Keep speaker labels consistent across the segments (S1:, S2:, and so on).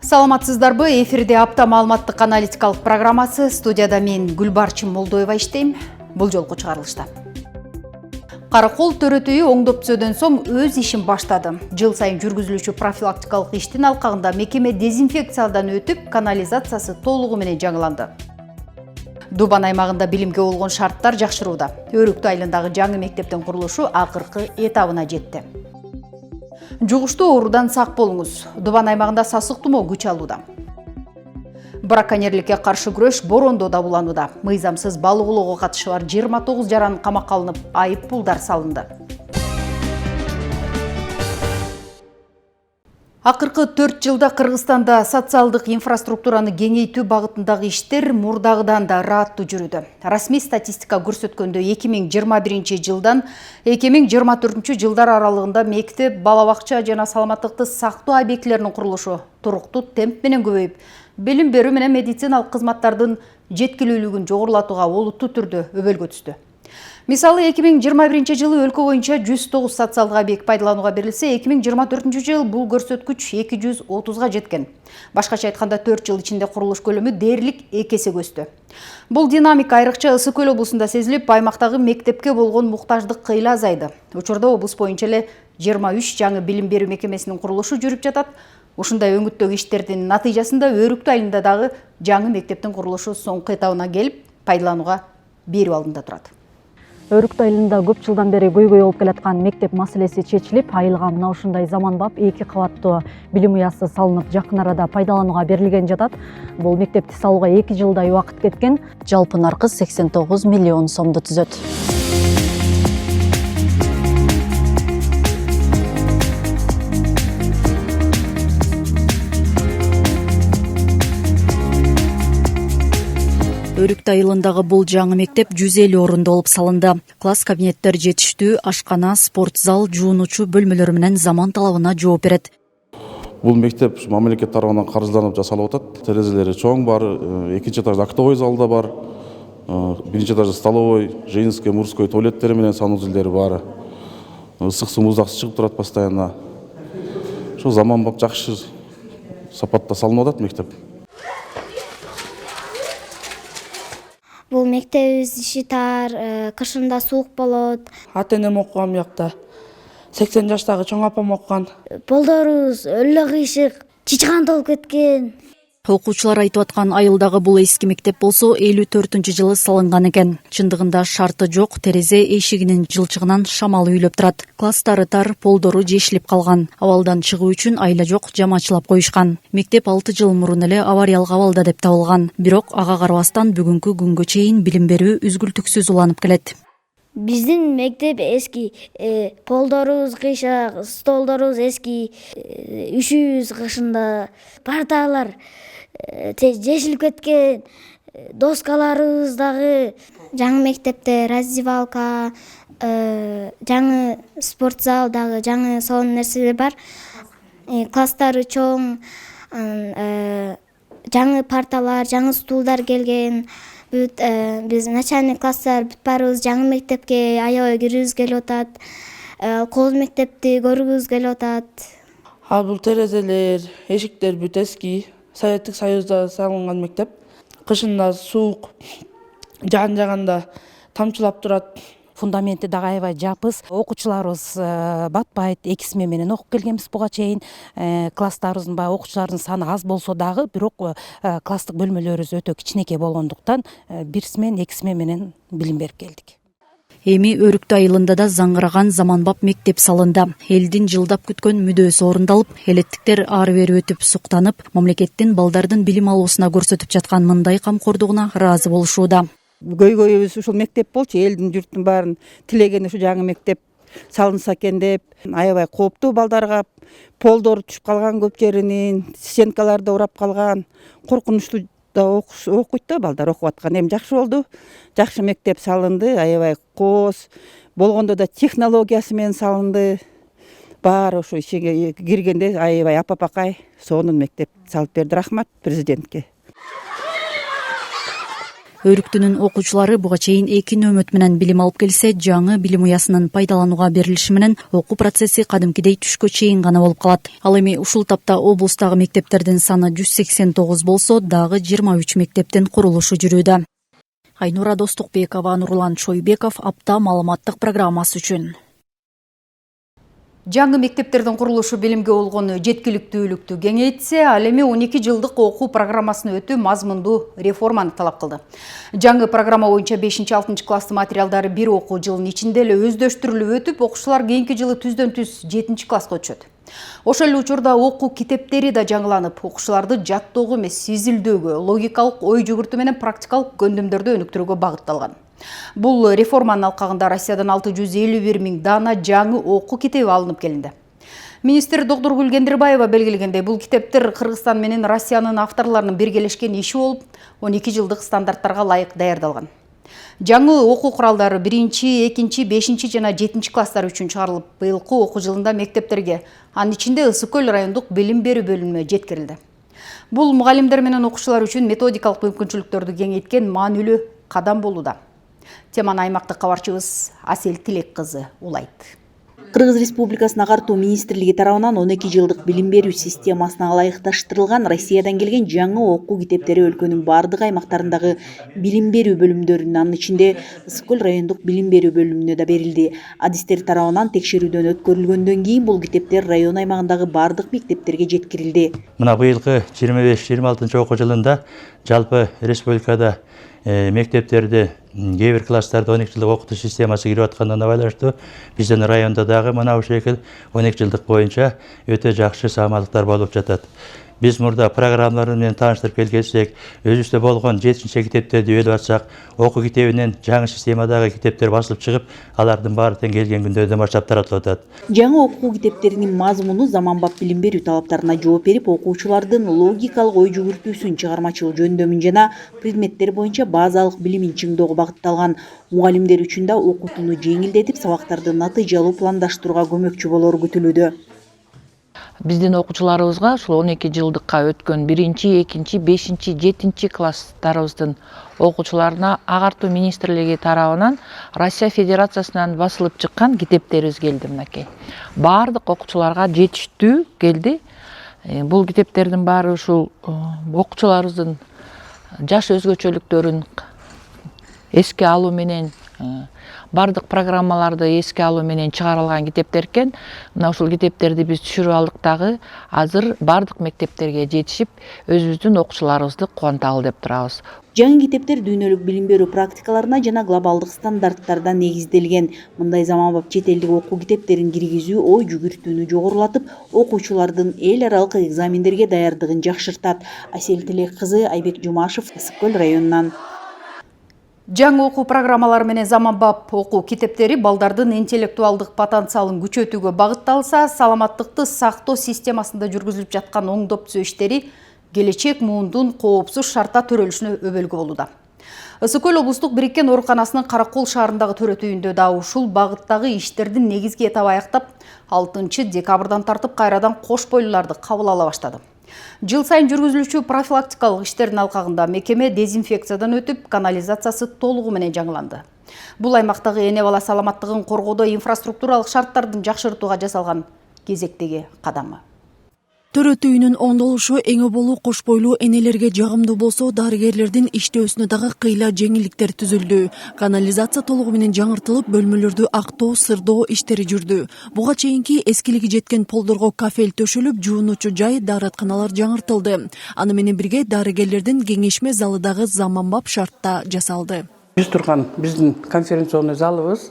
S1: Саламатсыздарбы, эфирде апта маалыматтык аналитикалык программасы. Студияда мен Гүлбарчын Молдоева иштейм. Бул жолку чыгарылышта. Каракол төрөтүйү оңдоп түзөдөн соң өз ишин баштады. Жыл сайын жүргүзүлүүчү профилактикалык иштин алкагында мекеме дезинфекциядан өтүп, канализациясы толугу менен жаңыланды. Дубан аймагында билимге болгон шарттар жакшырууда. Өрүктү айылындагы жаңы мектептин курулушу акыркы этабына жетти. Жугуштуу оорудан сак болуңуз. Дубан аймагында сасык тумоо күч алууда. Браконьерликке каршы күрөш Борондо да буланууда. Мыйзамсыз балык оолоого катышы бар 29 жаран камакка алынып, айып пулдар салынды. Акыркы 4 жылда Кыргызстанда социалдык инфраструктураны кеңейтүү багытындагы иштер мурдагыдан да ырааттуу жүрүүдө. Расмий статистика көрсөткөндө 2021 жылдан 2024 жылдар аралыгында мектеп, бала бакча жана саламаттыкты сактоо объектилеринин курулушу туруктуу темп менен көбөйүп, билим берүү менен медициналык кызматтардын жеткилүүлүгүн жогорулатууга олуттуу түрдө өбөлгө түздү. Мисалы 2021 жылы өлкө боюнча 109 социалдык объект пайдаланууга берилсе, 2024 жыл бул көрсөткүч 230га жеткен. Башкача айтканда 4 жыл ичинде курулуш көлөмү дээрлик 2 эсе өстү. Бул динамика айрыкча Ысык Көл облусунда сезилип, аймактагы мектепке болгон муктаждык кыйла азайды. Учурда облус боюнча эле 23 жаңы билим берүү мекемесинин курулушу жүрүп жатат. Ушундай өңүттөгү иштердин натыйжасында Өрүктү айылында дагы жаңы мектептин курулушу соңку этабына келип, пайдаланууга берүү алдында турат.
S2: Өрүктү айылында көп жылдан бери көйгөй болуп келаткан мектеп маселеси чечилип, айылга мына ушундай заманбап 2 кабаттуу билим уясы салынып, жакын арада пайдаланууга берилген жатат. Бул мектепти салууга 2 жылдай убакыт кеткен. Жалпы наркы 89 миллион сомду түзөт. Өрүктү айылындагы бул жаңы мектеп 150 орунду болуп салынды. Класс кабинеттер жетиштүү, ашкана, спорт зал, жуунуучу бөлмөлөр менен заман талабына жооп берет.
S3: Бул мектеп мамлекет тарабынан каржыланып жасалып атат. Терезелери чоң бар, экинчи этажда актовой залда бар, биринчи этажда столовой, женский, мужской туалеттери менен санузелдери бар. Ысык суу, муздак чыгып турат постоянно. Ошо заманбап жакшы сапатта салынып атат мектеп.
S4: Бул мектебибиз иши тар, кышында суук болот.
S5: Ата-энем окуган буякта. 80 жаштагы чоң апам окуган.
S4: Болдорубуз өлө кыйшык, чычкан толуп кеткен.
S2: Окуучулар айтып аткан айылдагы бул эски мектеп болсо 54-жылы салынган экен. Чындыгында шарты жок, терезе эшигинин жылчыгынан шамал үйлөп турат. Класстары тар, полдору жешилип калган. Абалдан чыгуу үчүн айла жок, жамачылап коюшкан. Мектеп 6 жыл мурун эле авариялык абалда деп табылган. Бирок ага карабастан бүгүнкү күнгө чейин билим берүү үзгүлтүксүз уланып келет.
S4: Биздин мектеп эски, полдорубуз кыйшак, столдорубуз эски, үшүбүз кышында, парталар жешилип кеткен, доскаларыбыз дагы. Жаңы мектепте раздевалка, жаңы спорт зал дагы, жаңы сонун нерселер бар. Класстары чоң, жаңы парталар, жаңы стулдар келген. Биз начальный класстар бүт баарыбыз жаңы мектепке аябай кирүүбүз келип атат. Кол мектепти көргүбүз келип атат.
S5: Ал бул терезелер, эшиктер бүт эски. Советтик Союзда салынган мектеп. Кышында суук, жан жаганда тамчылап турат.
S6: Фундаменти дагы аябай жапыз. Окуучуларыбыз батпайт, 2 смена менен окуп келгенбиз буга чейин. Класстарыбыздын баягы окуучулардын саны аз болсо дагы, бирок класстык бөлмөлөрүбүз өтө кичинекей болгондуктан 1 смена, 2 смена менен билим берип келдик.
S2: Эми Өрүктү айылында да заңгыраган заманбап мектеп салынды. Элдин жылдап күткөн мүдөөсү орундалып, элеттиктер ары бери өтүп суктанып, мамлекеттин балдардын билим алуусуна көрсөтүп жаткан мындай камкордугуна ыраазы болушууда.
S7: Көйгөйүбүз ушул мектеп болчу, элдин журттун баарын тилеген ушу жаңы мектеп салынса экен деп. Аябай кооптуу балдарга полдор түшүп калган көп жеринин, стенкалар да урап калган, коркунучтуу да окуйт да балдар окуп аткан. Эми жакшы болду. Жакшы мектеп салынды, аябай кооз. Болгондо да технологиясы менен салынды. Баары ошо ичиге киргенде аябай апапакай сонун мектеп салып берди. Рахмат президентке.
S2: Өрүктүнүн окуучулары буга чейин 2 нөмөт менен билим алып келсе, жаңы билим уясынын пайдаланууга берилиши менен окуу процесси кадимкидей түшкө чейин гана болуп калат. Ал эми ушул тапта облустагы мектептердин саны 189 болсо, дагы 23 мектептин курулушу жүрүүдө. Айнура Достукбекова, Нурлан Шойбеков, апта маалыматтык программасы үчүн.
S1: Жаңы мектептердин курулушу билимге болгон жеткиликтүүлүктү кеңейтсе, ал эми 12 жылдык окуу программасын өтүү мазмундуу реформаны талап кылды. Жаңы программа боюнча 5-6 класстын материалдары бир окуу жылынын ичинде эле өздөштүрүлүп өтүп, окуучулар кийинки жылы түздөн-түз 7 класска өтүшөт. Ошол эле учурда окуу китептери да жаңыланып, окуучуларды жаттоого эмес, изилдөөгө, логикалык ой жүгүртүү менен практикалык көндүмдөрдү өнүктүрүүгө багытталган. Бул реформанын алкагында Россиядан 651 000 дана жаңы окуу китеби алынып келинди. Министр доктор Гүлгендирбаева белгилегендей, бул китептер Кыргызстан менен Россиянын авторлорунун биргелешкен иши болуп, 12 жылдык стандарттарга ылайык даярдалган. Жаңы окуу куралдары 1, 2, 5 жана 7 класстар үчүн чыгарылып, быйылкы окуу жылында мектептерге, анын ичинде Ысык Көл райондук билим берүү бөлүмүнө жеткирилди. Бул мугалимдер менен окуучулар үчүн методикалык мүмкүнчүлүктөрдү кеңейткен маанилүү кадам болууда. Теманы аймактык кабарчыбыз Асель Тилек кызы улайт.
S8: Кыргыз Республикасынын Агартуу министрлиги тарабынан 12 жылдык билим берүү системасына ылайыкташтырылган Россиядан келген жаңы окуу китептери өлкөнүн бардык аймактарындагы билим берүү бөлүмдөрүнүн, анын ичинде Ысык Көл райондук билим берүү бөлүмүнө да берилди. Адистер тарабынан текшерүүдөн өткөрүлгөндөн кийин бул китептер район аймагындагы бардык мектептерге жеткирилди.
S9: Мына быйылкы 25-26 окуу жылында жалпы республикада мектептерде кээ бир класстарда 12 жылдык окутуу системасы кирип атканына байланыштуу биздин районда дагы мына ушул 12 жылдык боюнча өтө жакшы саамалдыктар болуп жатат. Биз мурда программалар менен тааныштырып келсек, өзүбүздө болгон 7 китептерди өйдүп атсак, окуу китебинен жаңы системадагы китептер басылып чыгып, алардын баары тең келген күндөрдөн баштап таратылып атат.
S8: Жаңы окуу китептеринин мазмуну заманбап билим берүү талаптарына жооп берип, окуучулардын логикалык ой жүгүртүүсүн, чыгармачыл жөндөмүн жана предметтер боюнча базалык билимин чыңдоого багытталган. Мугалимдер үчүн да окутууну жеңилдетип, сабактарды натыйжалуу пландаштырууга көмөкчү болору күтүлүүдө.
S10: Биздин окуучуларыбызга ушул 12 жылдыкка өткөн 1, 2, 5, 7 класстарыбыздын окуучуларына Агартуу министрлиги тарабынан Россия Федерациясынан басылып чыккан китептерибиз келди мынакей. Бардык окуучуларга жетиштүү келди. Бул китептердин баары ушул окуучуларыбыздын жаш өзгөчөлүктөрүн эске алуу менен, бардык программаларды эске алуу менен чыгарылган китептер экен. Мына ушул китептерди биз түшүрүп алдык дагы, азыр бардык мектептерге жетишип, өзүбүздүн окуучуларыбызды кубанталы деп турабыз.
S8: Жаңы китептер дүйнөлүк билим берүү практикаларына жана глобалдык стандарттарда негизделген. Мындай заманбап чет элдик окуу китептерин киргизүү ой жүгүртүүнү жогорулатып, окуучулардын эл аралык экзамендерге даярдыгын жакшыртат. Асель Тилек кызы, Айбек Жумашев, Ысык Көл районунан.
S1: Жаңы окуу программалары менен заманбап окуу китептери балдардын интеллектуалдык потенциалын күчөтүүгө багытталса, саламаттыкты сактоо системасында жүргүзүлүп жаткан оңдоп түзөө иштери келечек муундун коопсуз шартта төрөлүшүнө өбөлгө болууда. Ысык Көл облустук бириккен ооруканасынын Каракол шаарындагы төрөтү үйүндө да ушул багыттагы иштердин негизги этабы аяктап, 6 декабрдан тартып кайрадан кош бойлууларды кабыл ала баштады. Жыл сайын жүргүзүлүүчү профилактикалык иштердин алкагында мекеме дезинфекциядан өтүп, канализациясы толугу менен жаңыланды. Бул аймактагы эне бала саламаттыгын коргоодо инфраструктуралык шарттардын жакшыртууга жасалган кезектеги кадамы.
S2: Төрөтү үйүнүн оңдолушу эң оболу кош бойлуу энелерге жагымдуу болсо, дарыгерлердин иштөөсүнө дагы кыйла жеңилдиктер түзүлдү. Канализация толугу менен жаңыртылып, бөлмөлөрдү актоо, сырдоо иштери жүрдү. Буга чейинки эскилиги жеткен полдорго кафель төшөлүп, жуунуучу жай, дааратканалар жаңыртылды. Аны менен бирге дарыгерлердин кеңешме залы дагы заманбап шартта жасалды.
S5: Биз турган биздин конференционный залыбыз,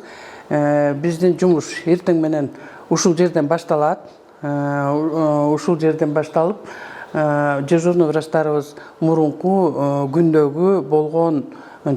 S5: биздин жумуш эртең менен ушул жерден башталат. Ушул жерден башталып, дежурный врачтарыбыз мурунку күндөгү болгон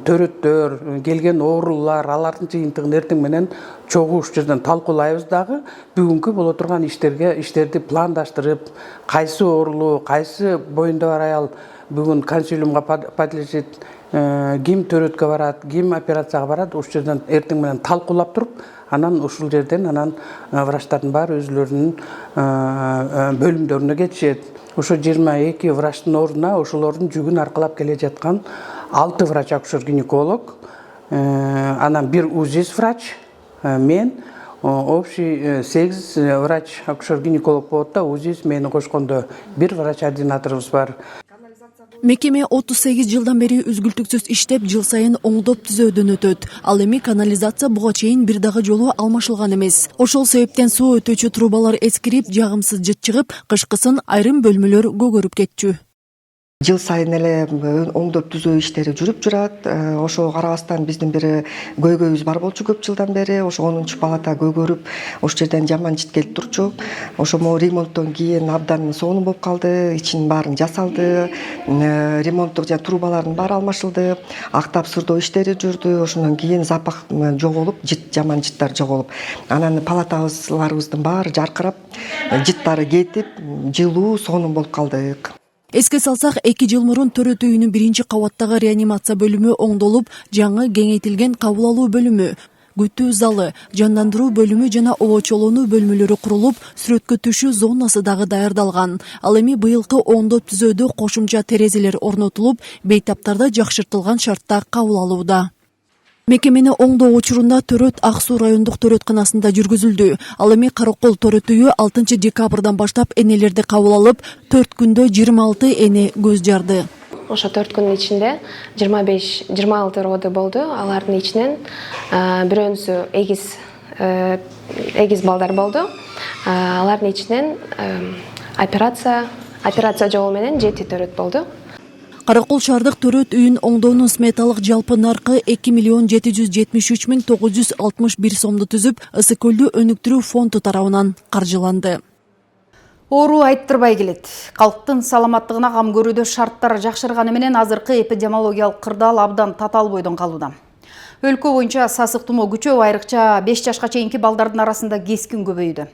S5: төрөттөр, келген оорулар, алардын жыйынтыгын эртең менен чогуу ушул жерден талкуулайбыз дагы. Бүгүнкү боло турган иштерди пландаштырып, кайсы оорулуу, кайсы боюнда бар аял бүгүн консилиумга подлежит, ким төрөткө барат, ким операцияга барат, ушул жерден эртең менен талкуулап туруп, анан ушул жерден врачтардын баары өзүлөрүнүн бөлүмдөрүнө кетишет. Ошо 22 врачтын ордуна ошолордун жүгүн аркалап келе жаткан 6 врач акушер гинеколог, анан 1 УЗИС врач, мен общий 8 врач акушер гинеколог болот да, УЗИС мени кошкондо 1 врач ординаторубуз бар.
S2: Мекеме 38 жылдан бери үзгүлтүксүз иштеп, жыл сайын оңдоп түзөөдөн өтөт. Ал эми канализация буга чейин бир дагы жолу алмашылган эмес. Ошол себептен суу өтүүчү трубалар эскирип, жагымсыз жыт чыгып, кышкысын айрым бөлмөлөр көгөрүп кетчү.
S11: Жыл сайын эле оңдоп түзөө иштери жүрүп турат. Ошого карабастан биздин бир көйгөйүбүз бар болчу көп жылдан бери. Ошо 10 палата көгөрүп, ошол жерден жаман жит келип турчу. Ошомо ремонттон кийин абдан сонун болуп калды. Ичин баарын жасалды. Ремонттук жана трубалардын баары алмашылды. Актап сурдоо иштери жүрдү. Ошондон кийин запах жоголуп, жаман жыттар жоголуп. Анан палаталарыбыздын баары жаркырап, жыттары кетип, жылуу, сонун болуп калдык.
S2: Эске салсак, 2 жыл мурун төрөт үйүнүн 1-кабаттагы реанимация бөлүмү оңдолуп, жаңы кеңейтилген кабыл алуу бөлүмү, күтүү залы, жандандыруу бөлүмү жана обочолонуу бөлмөлөрү курулуп, сүрөткө түшүү зонасы дагы даярдалган. Ал эми быйылкы оңдоп түзөөдө кошумча терезелер орнотулуп, бейтаптарда жакшыртылган шартта кабыл алууда. Мекемени оңдоо учурунда Төрөт Ак Суу райондук төрөтканасында жүргүзүлдү. Ал эми Каракол төрөт үйү 6 декабрдан баштап энелерди кабыл алып, 4 күндө 26 эне көз жарды.
S12: Ошо 4 күндүн ичинде 25-26 роды болду. Алардын ичинен бирөөсү эгиз балдар болду. Алардын ичинен операция жолу менен 7 төрөт болду.
S2: Каракол шаардык төрөт үйүн оңдоонун сметалык жалпы наркы 2 773 961 сомду түзүп, Ысык көлдү өнүктүрүү фонду тарабынан каржыланды.
S1: Оору айттырбай келет. Калктын саламаттыгына кам көрүүдө шарттар жакшырганы менен азыркы эпидемиологиялык кырдаал абдан татаал бойдон калууда. Өлкө боюнча сасык тумоо күчөп, айрыкча 5 жашка чейинки балдардын арасында кескин көбөйдү.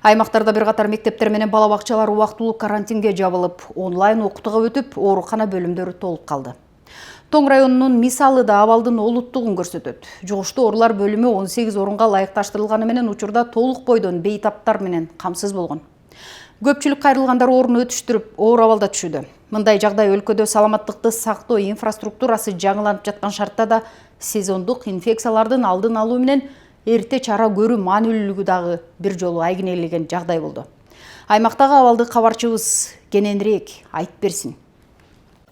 S1: Аймактарда бир катар мектептер менен бала бакчалар убактылуу карантинге жабылып, онлайн окутууга өтүп, оорукана бөлүмдөрү толуп калды. Тоң районунун мисалы да абалдын олуттугун көрсөтөт. Жугуштуу оорулар бөлүмү 18 орунга ылайыкташтырылганы менен учурда толук бойдон бейтаптар менен камсыз болгон. Көпчүлүк кайрылгандар орун өтүштүрүп, оор абалда түшүүдө. Мындай жагдай өлкөдө саламаттыкты сактоо инфраструктурасы жаңыланып жаткан шартта да сезондук инфекциялардын алдын алуу менен эрте чара көрүү маанилүүлүгү дагы бир жолу айгинелеген жагдай болду. Аймактагы абалды кабарчыбыз кененирээк айтып берсин.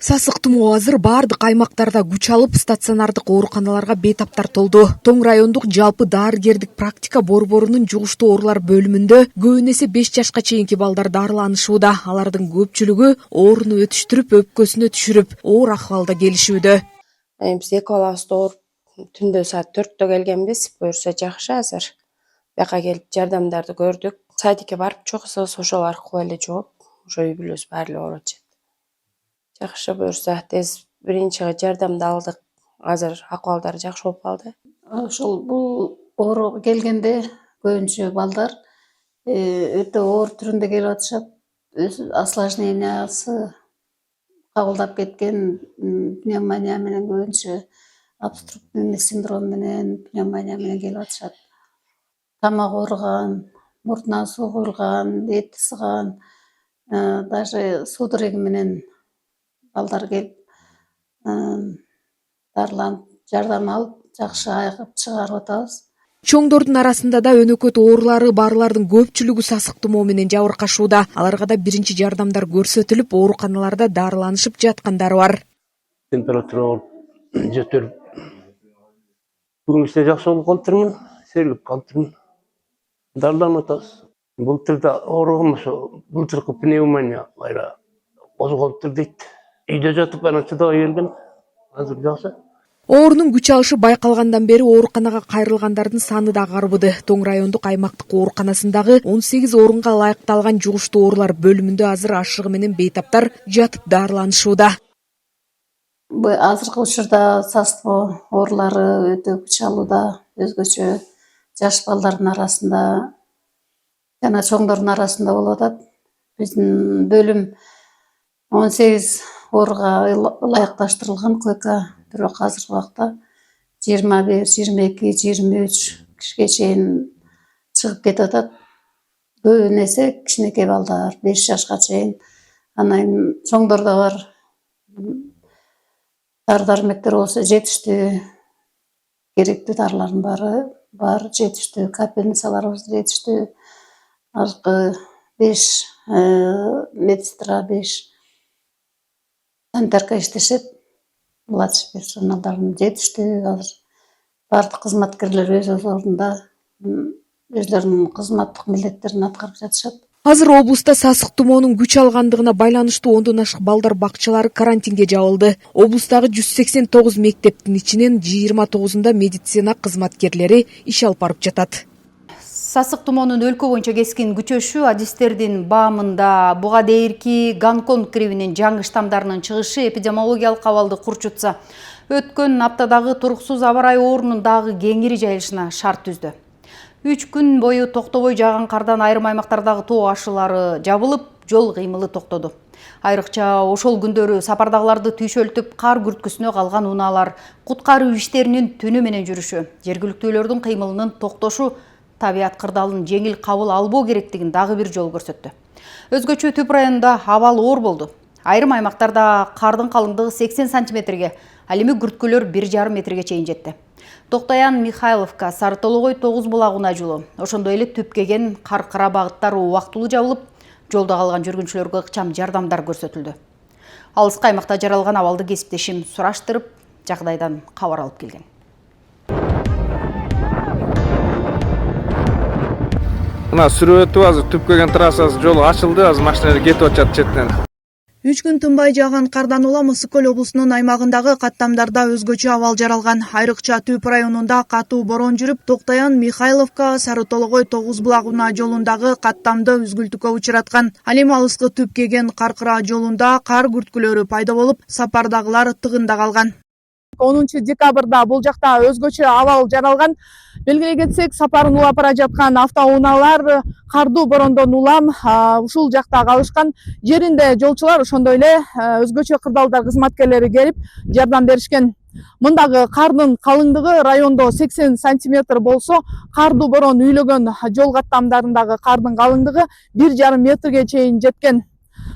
S13: Сасык тумоо азыр бардык аймактарда күч алып, стационардык ооруканаларга бейтаптар толду. Тоң райондук жалпы дарыгердик практика борборунун жугуштуу оорулар бөлүмүндө көбүн эсе 5 жашка чейинки балдар дарыланышууда. Алардын көпчүлүгү ооруну өтүштүрүп, өпкөсүнө түшүрүп, оор акыбалда келишүүдө.
S14: Биз эки балабызды ооруп түндө саат 4-тө келгенбиз. Буюрса жакшы азыр. Бияка келип жардамдарды көрдүк. Садикке барып чоксубуз, ошол аркылуу эле жооп, ошо үй бүлөбүз баары эле ооруп атышат. Жакшы буюрса тез биринчи жардамды алдык. Азыр акыбалдары жакшы болуп калды.
S15: Ошол бул ооруга келгенде көбүнчө балдар өтө оор түрүндө келип атышат. Осложнениясы кабылдап кеткен пневмония менен көбүнчө обструктивный синдром менен пневмония менен келип атышат. Тамак ооруган, мурдунан суу куюлган, эти сыган, даже судороги менен балдар келип дарыланып, жардам алып, жакшы айыгып чыгарып атабыз.
S13: Чоңдордун арасында да өнөкөт оорулары барлардын көпчүлүгү сасык тумоо менен жабыркашууда. Аларга да биринчи жардамдар көрсөтүлүп, ооруканаларда дарыланышып жаткандары бар.
S16: Температура жетирип, бүгүнкүсү жакшы болуп калыптырмын, сергип калыптырмын. Дарыланып атабыз. Былтырда ооругум ошо былтыркы пневмония кайра козголуптур дейт. Үйдө жатып анан чыдабай келген. Азыр жакшы.
S13: Оорунун күч алышы байкалгандан бери ооруканага кайрылгандардын саны да арбыды. Тоң райондук аймактык ооруканасындагы 18 орунга ылайыкталган жугуштуу оорулар бөлүмүндө азыр ашыгы менен бейтаптар жатып дарыланышууда.
S15: Азыркы учурда сасык тумоо оорулары өтө күч алууда. Өзгөчө жаш балдардын арасында жана чоңдордун арасында болуп атат. Биздин бөлүм 18 ооруга ылайыкташтырылган койка, бирок азыркы убакта 21, 22, 23 кишиге чейин чыгып кетип атат. Көбүн эсе кичинекей балдар, 5 жашка чейин. Анан чоңдордо бар дары дармектер болсо жетиштүү, керектүү дарылардын баары бар, жетиштүү, капельницаларыбыз жетиштүү. Азыркы 5 медсестра, 5 санитарка иштешет. Младший персоналдардын жетиштүү. Азыр бардык кызматкерлер өз ордунда өздөрүнүн кызматтык милдеттерин аткарып жатышат.
S13: Азыр облуста сасык тумоонун күч алгандыгына байланыштуу 10дон ашык балдар бакчалары карантинге жабылды. Облустагы 189 мектептин ичинен 29-унда медицина кызматкерлери иш алып барып жатат.
S1: Сасык тумоонун өлкө боюнча кескин күчөшү адистердин баамында буга дейирки Гонконг гриппинин жаңы штамдарынын чыгышы эпидемиологиялык абалды курчутса, өткөн аптадагы туруксуз аба ырайы оорунун дагы кеңири жайылышына шарт түздү. 3 күн бою токтобой жааган кардан айрым аймактардагы тоо ашылары жабылып, жол кыймылы токтоду. Айрыкча ошол күндөрү сапардагыларды түйшөлтүп, кар күрткүсүнө калган унаалар куткаруу иштеринин түнү менен жүрүшү, жергиликтүүлөрдүн кыймылынын токтошу табият кырдаалын жеңил кабыл албоо керектигин дагы бир жол көрсөттү. Өзгөчө Түп районунда абал оор болду. Айрым аймактарда кардын калыңдыгы 80 сантиметрге, ал эми күрткөлөр 1,5 метрге чейин жетти. Токтаян, Михайловка, Сарытологой 9 булагына жолу, ошондой эле Түпкеген, Каркыра багыттары убактылуу жабылып, жолдо калган жүргүнчүлөргө ыкчам жардамдар көрсөтүлдү. Алыскы аймакта жаралган абалды кесиптешим сураштырып, жагдайдан кабар алып келген.
S17: Мына сүрүп өтүп азыр Түпкеген трассасы жолу ачылды, азыр машиналар кетип атышат четтен.
S18: 3 күн тынбай жааган кардан улам Ысык көл облусунун аймагындагы каттамдарда өзгөчө абал жаралган. Айрыкча Түп районунда катуу борон жүрүп, Токтаян, Михайловка, Сарытологой 9 булагына жолундагы каттамды үзгүлтүккө учураткан. Ал эми алыскы Түпкеген, Каркыра жолунда кар күрткүлөрү пайда болуп, сапардагылар тыгында калган. 10 декабрда бул жакта өзгөчө абал жаралган. Белгилей кетсек, сапарын улап бара жаткан автоунaalар кардуу борондон улам ушул жакта калышкан. Жеринде жолчулар ошондой эле өзгөчө кырдаалдар кызматкерлери келип жардам беришкен. Мындагы кардын калыңдыгы райондо 80 сантиметр болсо, кардуу борон үйлөгөн жол каттамдарындагы кардын калыңдыгы 1,5 метрге чейин жеткен.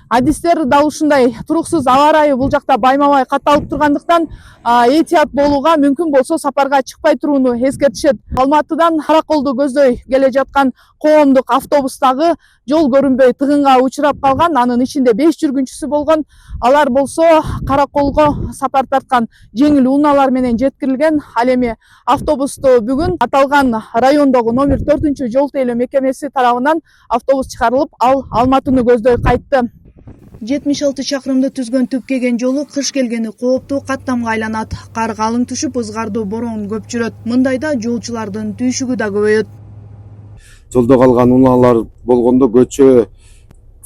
S18: Адистер дал ушундай туруксуз аба ырайы бул жакта байма-бай катталып тургандыктан этият болууга, мүмкүн болсо сапарга чыкпай турууну эскертишет. Алматыдан Караколду көздөй келе жаткан коомдук автобустагы жол көрүнбөй тыгынга учурап калган, анын ичинде 5 жүргүнчүсү болгон. Алар болсо Караколго сапар тарткан жеңил унаалар менен жеткирилген. Ал эми автобусту бүгүн аталган райондогу номер 4 жол тейлөө мекемеси тарабынан автобус чыгарылып, ал Алматыны көздөй кайтты. 76 чакырымды түзгөн Түпкеген жолу кыш келгени кооптуу каттамга айланат. Кар калың түшүп, ызгардуу борон көп жүрөт. Мындайда жолчулардын түйшүгү да көбөйөт.
S19: Жолдо калган унаалар болгондо көчө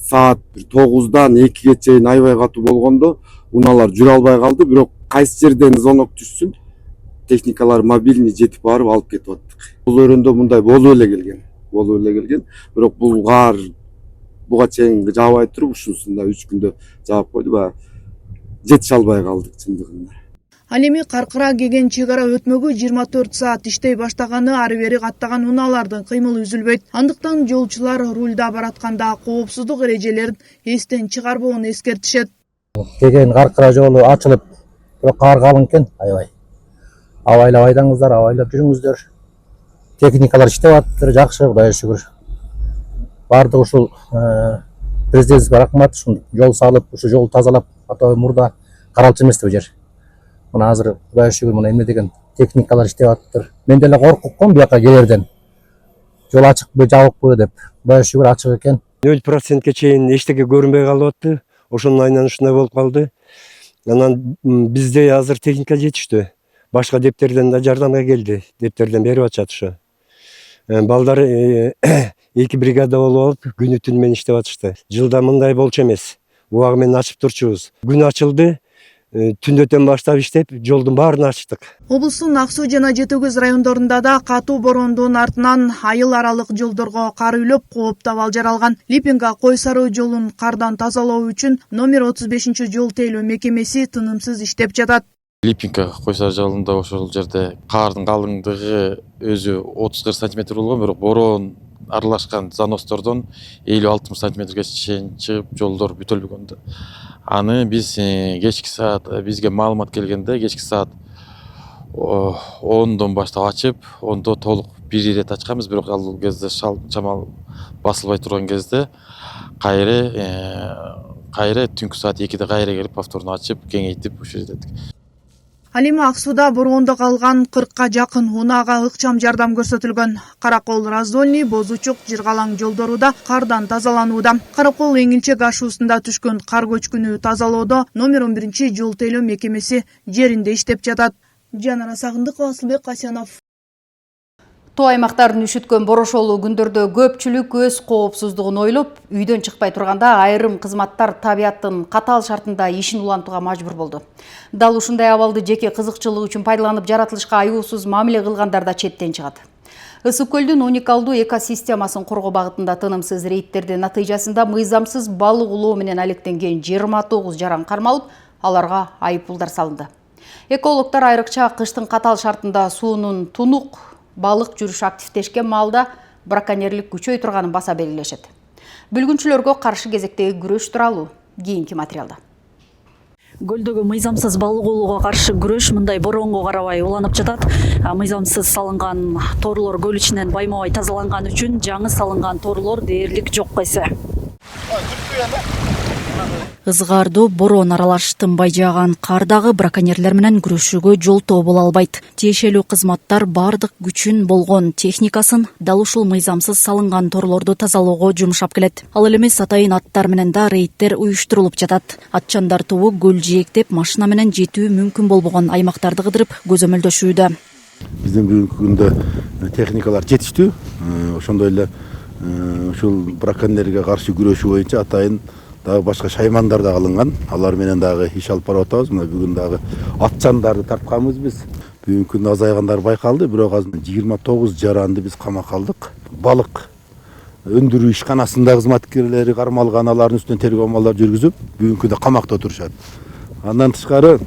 S19: саат 9-дан 2-ге чейин аябай катуу болгондо унаалар жүрө албай калды, бирок кайсы жерден звонок түшсүн, техникалар мобильный жетип барып алып кетип аттык. Бул өрөндө мындай болуп эле келген. Бирок бул кар буга чейин жаабай туруп, ушунусунда 3 күндө жаап койду, баягы жетише албай калдык чындыгында.
S18: Ал эми Каркыра кеген чек ара өтмөгү 24 саат иштей баштаганы ары бери каттаган унаалардын кыймылы үзүлбөйт. Андыктан жолчулар рульда баратканда коопсуздук эрежелерин эстен чыгарбоону эскертишет.
S20: Кеген Каркыра жолу ачылып, кар калың экен, аябай. Абайлап айдаңыздар, абайлап жүрүңүздөр. Техникалар иштеп атыптыр, жакшы, Кудайга шүгүр. Бардык ушул президентибизге рахмат, ушул жол салып, ушул жолду тазалап, ата мурда каралчу эмес бу жер. Мына азыр Кудайга шүгүр, мына эмне деген техникалар иштеп атыптыр. Мен деле коркукком буяка келерден. Жол ачыкпы, жабыкпы деп. Кудайга шүгүр ачык экен.
S21: 0%ке чейин эчтеке көрүнбөй калып атты. Ошонун айынан ушундай болуп калды. Анан бизде азыр техника жетиштүү. Башка дептерден да жардамга келди. Дептерден берип атышат ушу. Балдар 2 бригада болуп алып, күнү түнү менен иштеп атышты. Жылда мындай болчу эмес. Убагы менен ачып турчубуз. Күн ачылды. Түндөтөн баштап иштеп, жолдун баарын ачтык.
S18: Облустун Ак Суу жана Жети Көз райондорунда да катуу борондун артынан айыл аралык жолдорго кар үйлөп, кооптуу абал жаралган. Липинга Кой Саруу жолун кардан тазалоо үчүн номер 35 жол тейлөө мекемеси тынымсыз иштеп жатат.
S22: Липинга Кой Саруу жолунда ошол жерде кардын калыңдыгы өзү 30-40 сантиметр болгон, бирок борон аралашкан заностордон 50-60 сантиметрге чейин чыгып, жолдор бүтөлбөгөн. Аны биз кечки саат бизге маалымат келгенде кечки саат 10дон баштап ачып, 10до толук бир ирет ачканбыз, бирок ал кезде шамал басылбай турган кезде кайра түнкү саат 2де кайра келип повторно ачып, кеңейтип ушул жердик.
S18: Алима Ак сууда бороондо калган 40ка жакын унаага ыкчам жардам көрсөтүлгөн. Каракол Раздольный, Бозучук, Жыргалаң жолдору да кардан тазаланууда. Каракол Эңилчек ашуусунда түшкөн кар көчкүнү тазалоодо номер 11 жол тейлөө мекемеси жеринде иштеп жатат. Жанара Сагындыкова, Асылбек Касянов.
S1: Тоо аймактарын үшүткөн борошолуу күндөрдө көпчүлүк өз коопсуздугун ойлоп, үйдөн чыкпай турганда айрым кызматтар табияттын катаал шартында ишин улантууга мажбур болду. Дал ушундай абалды жеке кызыкчылык үчүн пайдаланып жаратылышка аюусуз мамиле кылгандар да четтен чыгат. Ысык көлдүн уникалдуу экосистемасын коргоо багытында тынымсыз рейдтердин натыйжасында мыйзамсыз балык улоо менен алектенген 29 жаран кармалып, аларга айыппулдар салынды. Экологтор айрыкча кыштын катаал шартында суунун тунук балык жүрүш активдешкен маалда браконьерлик күчөй турганын баса белгилешет. Бүлгүнчүлөргө каршы кезектеги күрөш тууралуу кийинки материалда.
S2: Көлдөгү мыйзамсыз балык улууга каршы күрөш мындай боронго карабай уланып жатат. Мыйзамсыз салынган торлор көл ичинен баймабай тазаланган үчүн жаңы салынган торлор дээрлик жок эсе. Ызгаардуу борон аралаш тынбай жааган кардагы браконьерлер менен күрөшүүгө жолтоо боло албайт. Тиешелүү кызматтар бардык күчүн болгон техникасын дал ушул мыйзамсыз салынган торлорду тазалоого жумшап келет. Ал эле эмес атайын аттар менен да рейдтер уюштурулуп жатат. Атчандар тобу көл жээктеп машина менен жетүү мүмкүн болбогон аймактарды кыдырып көзөмөлдөшүүдө.
S3: Биздин бүгүнкү күндө техникалар жетиштүү. Ошондой эле ушул браконьерлерге каршы күрөшүү боюнча атайын дагы башка шаймандар да алынган. Алар менен дагы иш алып барып атабыз. Мына бүгүн дагы атчандарды тартканбыз биз. Бүгүнкү күндө азайгандар байкалды, бирок азыр 29 жаранды биз камакка алдык. Балык өндүрүү ишканасында кызматкерлери кармалган, алардын үстүнөн тергөө амалдар жүргүзүп, бүгүнкү күндө камакта отурушат. Андан тышкары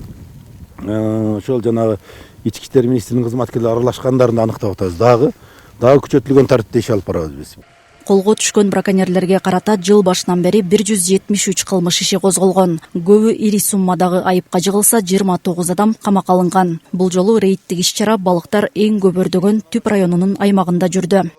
S3: ошол жанагы ички иштер министринин кызматкерлери аралашкандарын аныктап атабыз. Дагы күчөтүлгөн тартипте иш алып барабыз биз.
S2: Колго түшкөн браконьерлерге карата жыл башынан бери 173 кылмыш иши козголгон. Көбү ири суммадагы айыпка жыгылса, 29 адам камакка алынган. Бул жолу рейдтик иш-чара балыктар эң көбөрдөгөн Түп районунун аймагында жүрдү.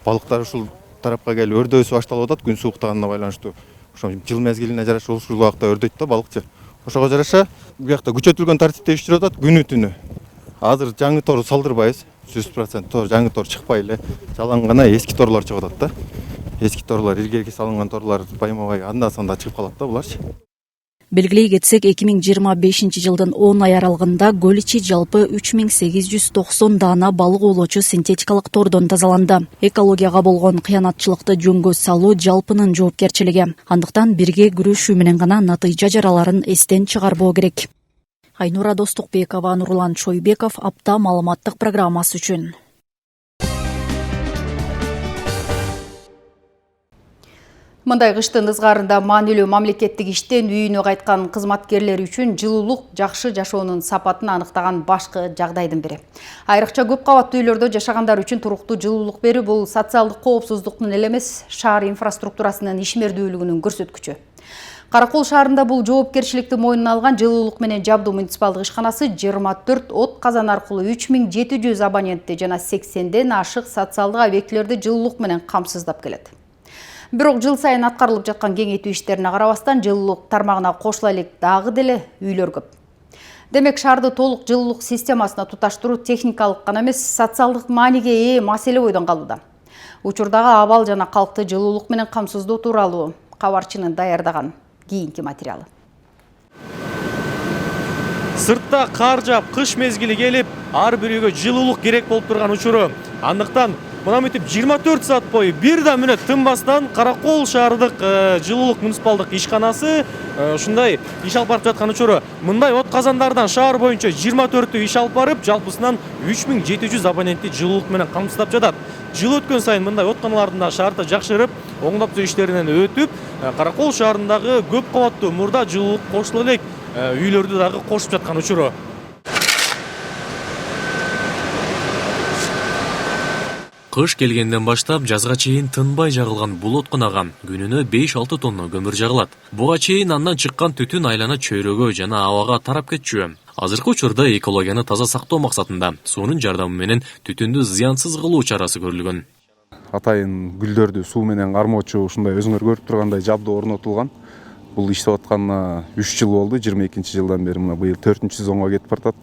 S4: Балыктар ушул тарапка келип өрдөсү башталып атат, күн сууктаганына байланыштуу. Ошо жыл мезгилине жараша ушул убакта өрдөйт да балыкчы. Ошого жараша буякта күчөтүлгөн тартипте иш жүрүп атат күнү түнү. Азыр жаңы тор салдырбайбыз. 100% тор жаңы тор чыкпай эле жалаң гана эски торлор чыгып атат да. Эски торлор, илгерки салынган торлор баймабай анда-санда чыгып калат да буларчы.
S2: Белгилей кетсек, 2025 жылдын 10 ай аралыгында көл ичи жалпы 3890 даана балык оолоочу синтетикалык тордон тазаланды. Экологияга болгон кыянатчылыкты жөнгө салуу жалпынын жоопкерчилиги. Андыктан бирге күрөшүү менен гана натыйжа жараларын эстен чыгарбоо керек. Айнура Достукбекова, Нурлан Чойбеков, апта маалыматтык программасы үчүн.
S1: Мындай кыштын ызгаарында маанилүү мамлекеттик иштен үйүнө кайткан кызматкерлер үчүн жылуулук жакшы жашоонун сапатын аныктаган башкы жагдайдын бири. Айрыкча көп кабаттуу үйлөрдө жашагандар үчүн туруктуу жылуулук берүү бул социалдык коопсуздуктун эле эмес, шаар инфраструктурасынын ишмердүүлүгүнүн көрсөткүчү. Каракол шаарында бул жоопкерчиликти мойнуна алган жылуулук менен жабдуу муниципалдык ишканасы 24 от казан аркылуу 3700 абонентти жана 80ден ашык социалдык объектилерди жылуулук менен камсыздап келет. Бирок жыл сайын аткарылып жаткан кеңейтүү иштерине карабастан жылуулук тармагына кошула элек дагы деле үйлөр көп. Демек шаарды толук жылуулук системасына туташтыруу техникалык гана эмес, социалдык мааниге ээ маселе бойдон калууда. Учурдагы абал жана калкты жылуулук менен камсыздоо тууралуу кабарчынын даярдаган кийинки материалы.
S23: Сыртта кар жаап, кыш мезгили келип, ар бир үйгө жылуулук керек болуп турган учуру. Андыктан мына мынтип 24 саат бою бир да мүнөт тынбастан Каракол шаардык жылуулук муниципалдык ишканасы ушундай иш алып барып жаткан учуру. Мындай от казандардан шаар боюнча 24 иш алып барып, жалпысынан 3700 абонентти жылуулук менен камсыздап жатат. Жыл өткөн сайын мындай отканалардын да шаарда жакшырып, оңдоптуу иштеринен өтүп, Каракол шаарындагы көп кабаттуу мурда жылуулук кошула элек үйлөрдү дагы кошуп жаткан учуру.
S6: Кыш келгенден баштап жазга чейин тынбай жагылган бул откунага күнүнө 5-6 тонна көмүр жагылат. Буга чейин андан чыккан түтүн айлана чөйрөгө жана абага тарап кетчү. Азыркы учурда экологияны таза сактоо максатында суунун жардамы менен түтүндү зыянсыз кылуу чарасы көрүлгөн.
S7: Атайын гүлдөрдү суу менен кармоочу ушундай өзүңөр көрүп тургандай жабдуу орнотулган. Бул иштеп атканына 3 жыл болду. 22 жылдан бери мына быйыл 4-сезонго кетип баратат.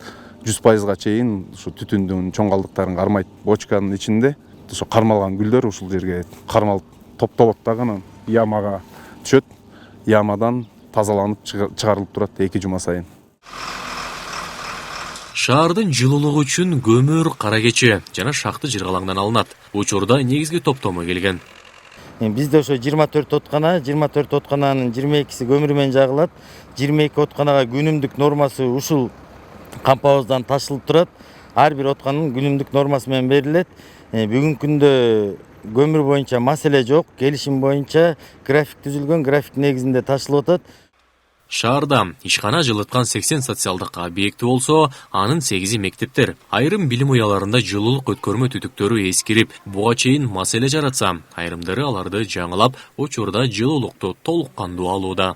S7: 100%га чейин ушу түтүндүн чоң калдыктарын кармайт. Бочканын ичинде ошо кармалган гүлдөр ушул жерге кармалып топтолот дагы ямага түшөт. Ямадан тазаланып чыгарылып турат 2 жума сайын.
S6: Шаардын жылуулугу үчүн көмүр, кара кече жана шакты жыргалаңдан алынат. Учурда негизги топтомо келген.
S9: Бизде ошо 24 откана, 24 откананын 22си көмүр менен жагылат. 22 отканага күнүмдүк нормасы ушул кампабыздан ташылып турат. Ар бир отканын күнүмдүк нормасы менен берилет. Бүгүнкү күндө көмүр боюнча маселе жок. Келишим боюнча график түзүлгөн, график негизинде ташылып атат.
S6: Шаарда ишкана жылыткан 80 социалдык объекти болсо, анын 8и мектептер. Айрым билим уяларында жылуулук өткөрмө түтүктөрү эскирип, буга чейин маселе жаратса, айрымдары аларды жаңылап, учурда жылуулукту толук кандуу алууда.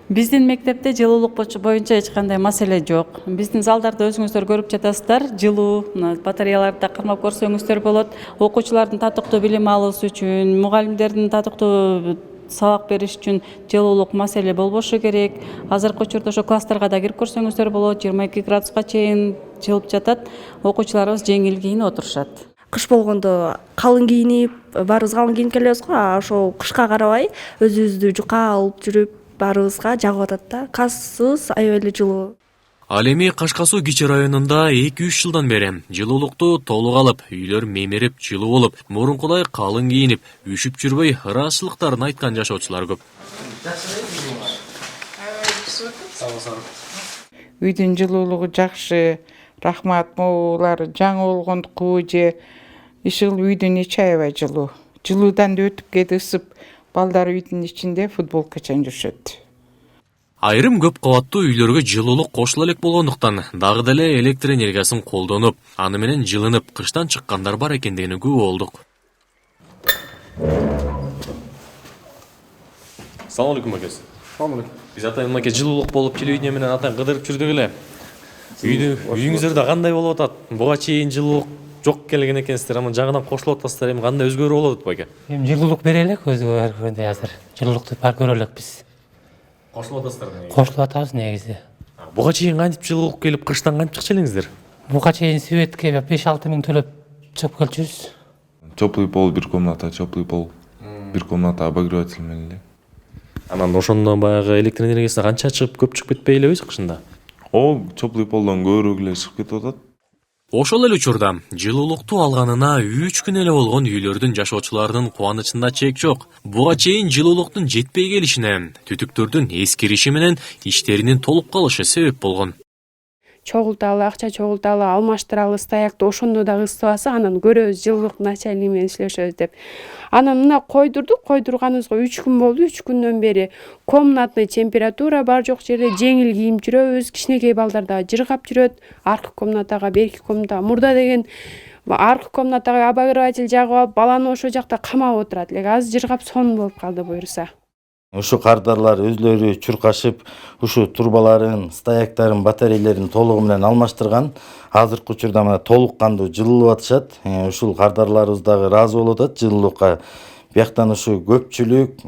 S24: Биздин мектепте жылуулук боюнча эч кандай маселе жок. Биздин залдарда өзүңүздөр көрүп жатасыздар, жылуу, батареяларды кармап көрсөңүздөр болот. Окуучулардын татыктуу билим алуусу үчүн, мугалимдердин татыктуу сабак бериш үчүн жылуулук маселе болбошу керек. Азыркы учурда ошо класстарга да кирип көрсөңүздөр болот, 22 градуска чейин жылып жатат. Окуучуларыбыз жеңил кийинип отурушат.
S25: Кыш болгондо калың кийинип, баарыбыз калың кийинип келебиз го, ошо кышка карабай өзүбүздү жука алып жүрүп баарыбызга жагып атат да. Казсыз аябай эле жылуу.
S6: Ал эми Кашкасуу Кичи районунда 2-3 жылдан бери жылуулукту толук алып, үйлөр мемирип, жылуу болуп, мурункудай калың кийинип, үшүп жүрбөй ыраазычылыктарын айткан жашоочулар көп.
S26: Үйдүн жылуулугу жакшы, рахмат, могулар жаңы болгондуку же ишыл үйдүн ичи аябай жылуу. Жылуудан да өтүп кетип ысып, балдар үйдүн ичинде футболкачан жүрүшөт.
S6: Айрым көп кабаттуу үйлөргө жылуулук кошула элек болгондуктан дагы деле электр энергиясын колдонуп, аны менен жылынып, кыштан чыккандар бар экендигине күбө болдук.
S23: Салам алейкум акес. Салам алейкум. Биз атайын маке жылуулук болуп, телевидение менен атайын кыдырып жүрдүк эле. Үйүңүздөрдө кандай болуп атат? Буга чейин жылуулук жок келген экенсиздер, аны жаңыдан кошулуп атасыздар, эми кандай өзгөрүү болуп атат баке?
S27: Эми жылуулук бере элек өзгөргөндөй азыр. Жылуулукту бар көрө элек биз.
S23: Кошулуп атасыздар негизи.
S27: Кошулуп атабыз негизи.
S23: Буга чейин кантип жылуулук келип, кыштан кантип чыкчу элеңиздер?
S27: Буга чейин светке 5-6 миң төлөп чыгып келчүбүз.
S28: Теплый пол, бир комната, теплый пол. Бир комната обогреватель менен эле.
S23: Анан ошондон баягы электр энергиясы канча чыгып, көп чыгып кетпей элеби кышында?
S28: О, теплый полдон көбүрөөк эле чыгып кетип атат.
S6: Ошол эле учурда жылуулукту алганына 3 күн эле болгон үйлөрдүн жашоочуларынын кубанычында чек жок. Буга чейин жылуулуктун жетпей келишине, түтүктөрдүн эскириши менен иштеринин толуп калышы себеп болгон.
S29: Чогулталы, акча чогулталы, алмаштыралы, стоякты ошондо да ысытабасы, анан көрөбүз жылуулук начальник менен иштешебиз деп. Анан мына койдурганыбызга 3 күн болду. 3 күндөн бери комнатный температура бар жок жерде жеңил кийим жүрөбүз. Кичинекей балдар да жыргап жүрөт. Аркы комнатага, берки комнатага. Мурда деген аркы комнатага обогреватель жагып алып, баланы ошол жакта камап отурат элек. Азыр жыргап сон болуп калды буюрса.
S9: Ушу кардарлар өзлөрү чуркашып, ушу турбаларын, стояктарын, батарейлерин толугу менен алмаштырган. Азыркы учурда мына толук кандуу жылуулуп атышат. Ушул кардарларыбыз дагы ыраазы болуп атат жылуулукка. Бияктан ушу көпчүлүк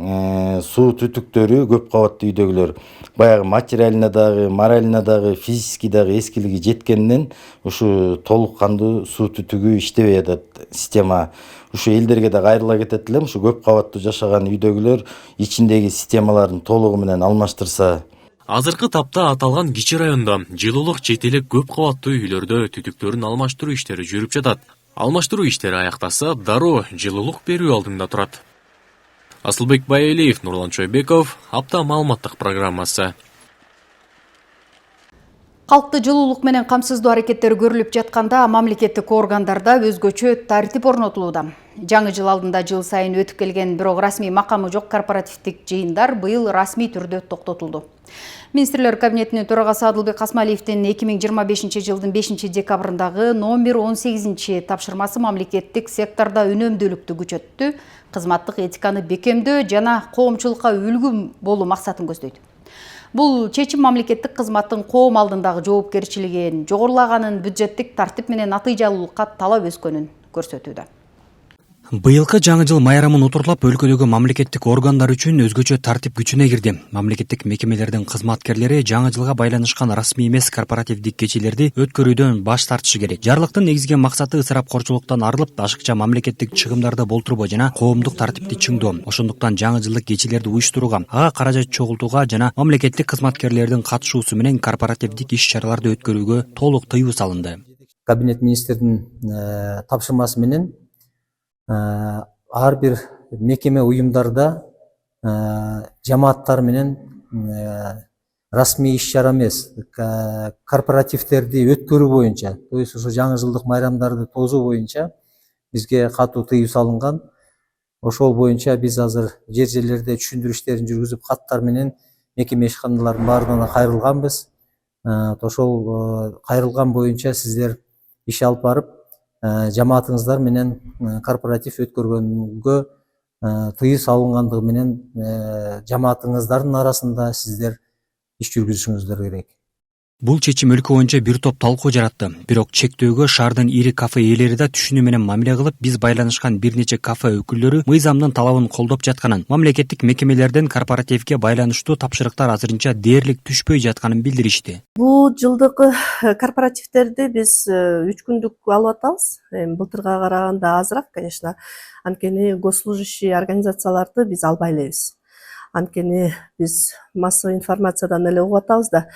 S9: суу түтүктөрү, көп кабаттуу үйдөгүлөр баягы материалына дагы, моралына дагы, физически дагы эскилиги жеткенден ушу толук кандуу суу түтүгү иштебей атат система. Ушу элдерге да кайрыла кетет элем, ушу көп кабаттуу жашаган үйдөгүлөр ичиндеги системаларын толугу менен алмаштырса.
S6: Азыркы тапта аталган Кичи районда жылуулук жете элек көп кабаттуу үйлөрдө түтүктөрүн алмаштыруу иштери жүрүп жатат. Алмаштыруу иштери аяктаса, дароо жылуулук берүү алдында турат. Асылбек Байэлиев, Нурлан Чойбеков, апта маалыматтык программасы.
S1: Калкты жылуулук менен камсыздоо аракеттери көрүлүп жатканда мамлекеттик органдарда өзгөчө тартип орнотулууда. Жаңы жыл алдында жыл сайын өтүп келген бирок расмий макамы жок корпоративдик жыйындар быйыл расмий түрдө токтотулду. Министрлер кабинетинин төрагасы Адылбек Касмалиевдин 2025 жылдын 5 декабрындагы номер 18 тапшырмасы мамлекеттик секторда үнөмдүүлүктү күчөттү, кызматтык этиканы бекемдөө жана коомчулукка үлгү болуу максатын көздөйт. Бул чечим мамлекеттик кызматтын коом алдындагы жоопкерчилигин жогорулаганын, бюджеттик тартип менен натыйжалуулукка талап өскөнүн көрсөтүүдө.
S5: Быйылкы жаңы жыл майрамын утурлап өлкөдөгү мамлекеттик органдар үчүн өзгөчө тартип күчүнө кирди. Мамлекеттик мекемелердин кызматкерлери жаңы жылга байланышкан расмий эмес корпоративдик кечелерди өткөрүүдөн баш тартышы керек. Жарлыктын негизги максаты ысырапкорчулуктан арылып, ашыкча мамлекеттик чыгымдарды болтурбоо жана коомдук тартипти чыңдоо. Ошондуктан жаңы жылдык кечелерди уюштурууга, ага каражат чогултууга жана мамлекеттик кызматкерлердин катышуусу менен корпоративдик иш-чараларды өткөрүүгө толук тыюу салынды.
S20: Кабинет министрдин тапшырмасы менен ар бир мекеме уюмдарда жамааттар менен расмий иш-чара эмес корпоративдерди өткөрүү боюнча, то есть ошо жаңы жылдык майрамдарды тоозоо боюнча бизге катуу тыюу салынган. Ошол боюнча биз азыр жерлерде түшүндүрүү иштерин жүргүзүп, каттар менен мекеме ишканалардын баарына кайрылганбыз. Ошол кайрылган боюнча сиздер иш алып барып, жамаатыңыздар менен корпоратив өткөргөнгө тыюу салынгандыгы менен жамаатыңыздардын арасында сиздер иш жүргүзүшүңүздөр керек.
S5: Бул чечим өлкө боюнча бир топ талкуу жаратты. Бирок чектөөгө шаардын ири кафе ээлери да түшүнүү менен мамиле кылып, биз байланышкан бир нече кафе өкүлдөрү мыйзамдын талабын колдоп жатканын, мамлекеттик мекемелерден корпоративге байланыштуу тапшырыктар азырынча дээрлик түшпөй жатканын билдиришти.
S25: Бул жылдыкы корпоративдерди биз 3 күндүк алып атабыз. Былтырга караганда азыраак, конечно. Анткени госслужащий организацияларды биз албай элебиз. Анткени биз массовый информациядан эле угуп атабыз да,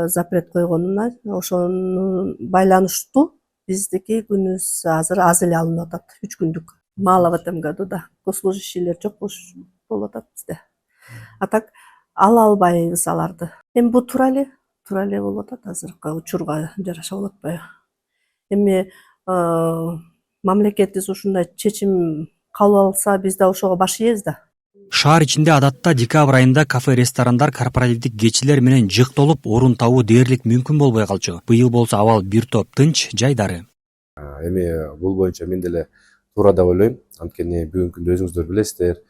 S25: запрет койгонуна, ошону байланыштуу биздики күнүбүз азыр аз эле алынып атат. 3 күндүк. Мало в этом году да. Госслужащийлер жок болуп атат бизде. А так ала албайбыз аларды. Эми бул туура эле болуп атат, азыркы учурга жараша болуп атпайбы. Эми мамлекетибиз ушундай чечим кабыл алса, биз да ошого баш ийебиз да.
S5: Шаар ичинде адатта декабрь айында кафе-ресторандар корпоративдик кечилер менен жыктолуп, орун табуу дээрлик мүмкүн болбой калчу. Быйыл болсо абал бир топ тынч, жайдары.
S8: Эми бул боюнча мен деле туура деп ойлойм. Анткени бүгүнкү күндө өзүңүздөр билесиздер,